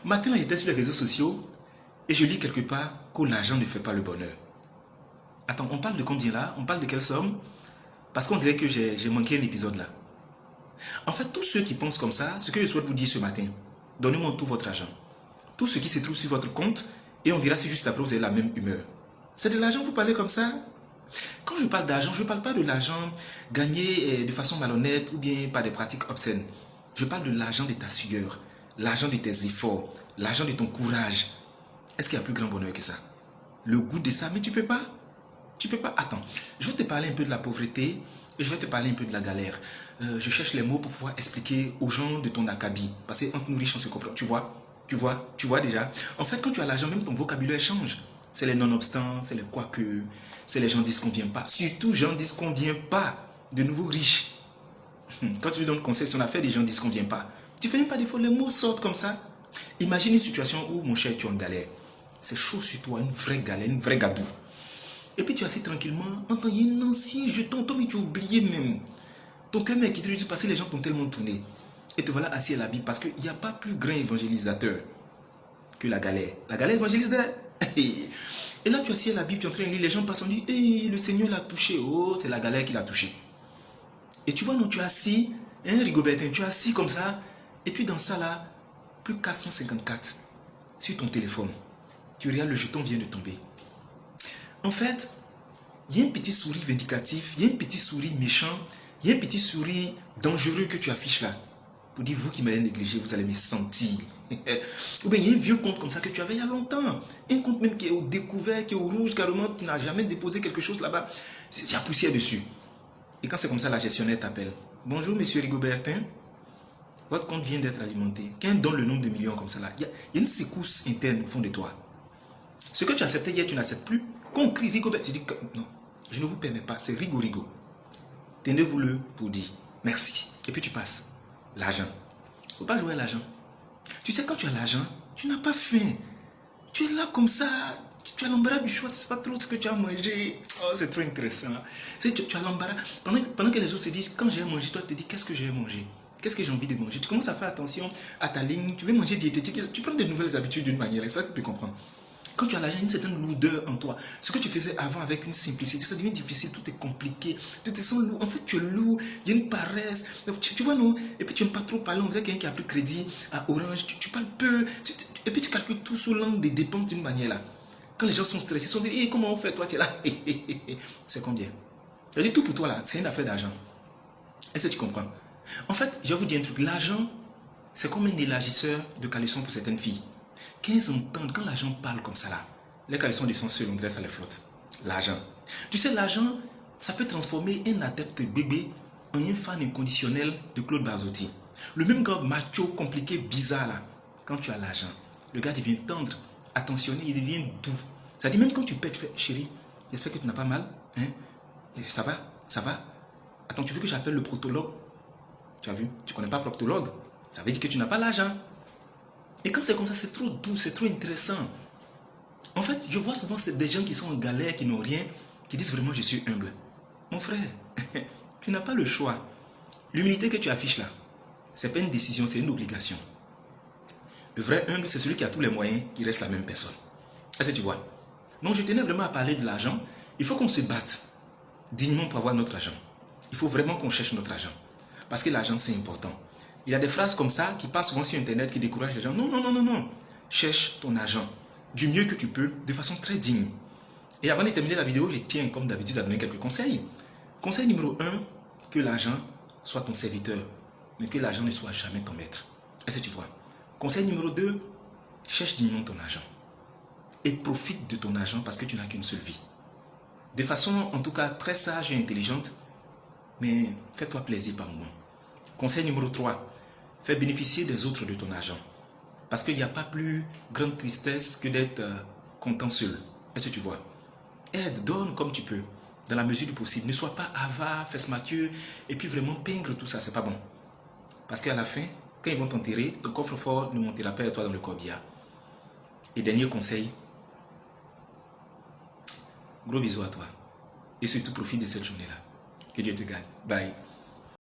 Matin, j'étais sur les réseaux sociaux et je lis quelque part que l'argent ne fait pas le bonheur. Attends, on parle de combien là? On parle de quelle somme? Parce qu'on dirait que j'ai manqué un épisode là. En fait, tous ceux qui pensent comme ça, ce que je souhaite vous dire ce matin, donnez-moi tout votre argent. Tout ce qui se trouve sur votre compte et on verra si juste après vous avez la même humeur. C'est de l'argent, vous parlez comme ça? Quand je parle d'argent, je ne parle pas de l'argent gagné de façon malhonnête ou bien par des pratiques obscènes. Je parle de l'argent de ta sueur, l'argent de tes efforts, l'argent de ton courage. Est-ce qu'il y a plus grand bonheur que ça? Le goût de ça, mais tu peux pas. Tu peux pas. Attends, je vais te parler un peu de la pauvreté et je vais te parler un peu de la galère. Je cherche les mots pour pouvoir expliquer aux gens de ton acabit. Parce qu'entre nous riches, on se comprend. Tu vois déjà. En fait, quand tu as l'argent, même ton vocabulaire change. C'est les non-obstants, c'est les quoique, c'est les gens disent qu'on vient pas. Surtout, gens disent qu'on vient pas. De nouveaux riches. Quand tu lui donnes conseil sur l'affaire, des gens disent qu'on vient pas. Tu fais même pas d'effort, les mots sortent comme ça. Imagine une situation où, mon cher, tu es en galère. C'est chaud sur toi, une vraie galère, une vraie gadoue. Et puis tu es assis tranquillement, entends, il y a un ancien jeton, toi mais tu as oublié même. Ton cœur m'a quitté, parce que les gens t'ont tellement tourné. Et te voilà assis à la Bible parce qu'il n'y a pas plus grand évangélisateur que la galère. La galère évangélise. Et là tu es assis à la Bible, tu es en train de lire, les gens passent, on dit, hey, le Seigneur l'a touché. Oh, c'est la galère qui l'a touché. Et tu vois, non, tu es assis, hein, Rigobertin, tu es assis comme ça. Et puis dans ça là, plus 454 sur ton téléphone. Tu regardes, le jeton vient de tomber. En fait, il y a un petit sourire vindicatif, il y a un petit sourire méchant, il y a un petit sourire dangereux que tu affiches là. Pour dire, vous qui m'avez négligé, vous allez me sentir. Ou bien il y a un vieux compte comme ça que tu avais il y a longtemps. Un compte même qui est au découvert, qui est au rouge, carrément, tu n'as jamais déposé quelque chose là-bas. Il y a poussière dessus. Et quand c'est comme ça, la gestionnaire t'appelle. Bonjour, monsieur Rigobertin. Votre compte vient d'être alimenté. Quand elle donne le nombre de millions comme ça là, il y a une secousse interne au fond de toi. Ce que tu acceptais hier, tu n'acceptes plus. Quand on crie Rigobert, tu dis que non, je ne vous permets pas, c'est Rigo. Tenez-vous-le pour dire merci. Et puis tu passes. L'argent. Il ne faut pas jouer à l'argent. Tu sais, quand tu as l'argent, tu n'as pas faim. Tu es là comme ça. Tu as l'embarras du choix, tu ne sais pas trop ce que tu as mangé. Oh, c'est trop intéressant. Tu as l'embarras. Pendant que les autres se disent, quand j'ai mangé, toi tu te dis, qu'est-ce que j'ai mangé? Qu'est-ce que j'ai envie de manger? Tu commences à faire attention à ta ligne. Tu veux manger diététique. Tu prends de nouvelles habitudes d'une manière. C'est ça que tu peux comprendre. Quand tu as l'argent, une certaine lourdeur en toi. Ce que tu faisais avant avec une simplicité, ça devient difficile, tout est compliqué. Tu te sens lourd. En fait, tu es lourd, il y a une paresse. Tu vois, non? Et puis tu n'aimes pas trop parler. On dirait quelqu'un qui a pris crédit à Orange. Tu parles peu. Et puis tu calcules tout sous l'angle des dépenses d'une manière là. Quand les gens sont stressés, ils sont dit, hey, comment on fait? Toi, tu es là. C'est combien? Je dis tout pour toi là. C'est une affaire d'argent. Est-ce que tu comprends? En fait, je vais vous dire un truc. L'argent, c'est comme un élargisseur de caleçon pour certaines filles. Quand ils entendent, quand l'argent parle comme ça là, les caleçons descendent seuls, on dirait ça les flotte. L'argent. Tu sais, l'argent, ça peut transformer un adepte bébé en un fan inconditionnel de Claude Barzotti. Le même gars macho, compliqué, bizarre là. Quand tu as l'argent, le gars devient tendre, attentionné, il devient doux. Ça dit même quand tu pètes, tu fais, chérie, j'espère que tu n'as pas mal. Hein? Ça va? Ça va? Attends, tu veux que j'appelle le proctologue? Tu as vu? Tu connais pas proctologue? Ça veut dire que tu n'as pas l'argent. Et quand c'est comme ça, c'est trop doux, c'est trop intéressant. En fait, je vois souvent des gens qui sont en galère, qui n'ont rien, qui disent vraiment je suis humble. Mon frère, tu n'as pas le choix. L'humilité que tu affiches là, c'est pas une décision, c'est une obligation. Le vrai humble, c'est celui qui a tous les moyens, qui reste la même personne. Est-ce que tu vois? Donc je tenais vraiment à parler de l'argent. Il faut qu'on se batte dignement pour avoir notre argent. Il faut vraiment qu'on cherche notre argent. Parce que l'argent, c'est important. Il y a des phrases comme ça qui passent souvent sur Internet qui découragent les gens. Non, non, non, non, non. Cherche ton argent du mieux que tu peux, de façon très digne. Et avant de terminer la vidéo, je tiens comme d'habitude à donner quelques conseils. Conseil numéro 1, que l'argent soit ton serviteur, mais que l'argent ne soit jamais ton maître. Est-ce que tu vois? Conseil numéro 2, cherche dignement ton argent. Et profite de ton argent parce que tu n'as qu'une seule vie. De façon en tout cas très sage et intelligente, mais fais-toi plaisir par moment. Conseil numéro 3, fais bénéficier des autres de ton argent. Parce qu'il n'y a pas plus grande tristesse que d'être content seul. Est-ce que tu vois? Aide, donne comme tu peux, dans la mesure du possible. Ne sois pas avare, fesse-mature, et puis vraiment peindre tout ça, c'est pas bon. Parce qu'à la fin, quand ils vont t'enterrer, ton coffre-fort ne montera pas à toi dans le corbillard. Et dernier conseil, gros bisous à toi. Et surtout profite de cette journée-là. Que Dieu te garde. Bye.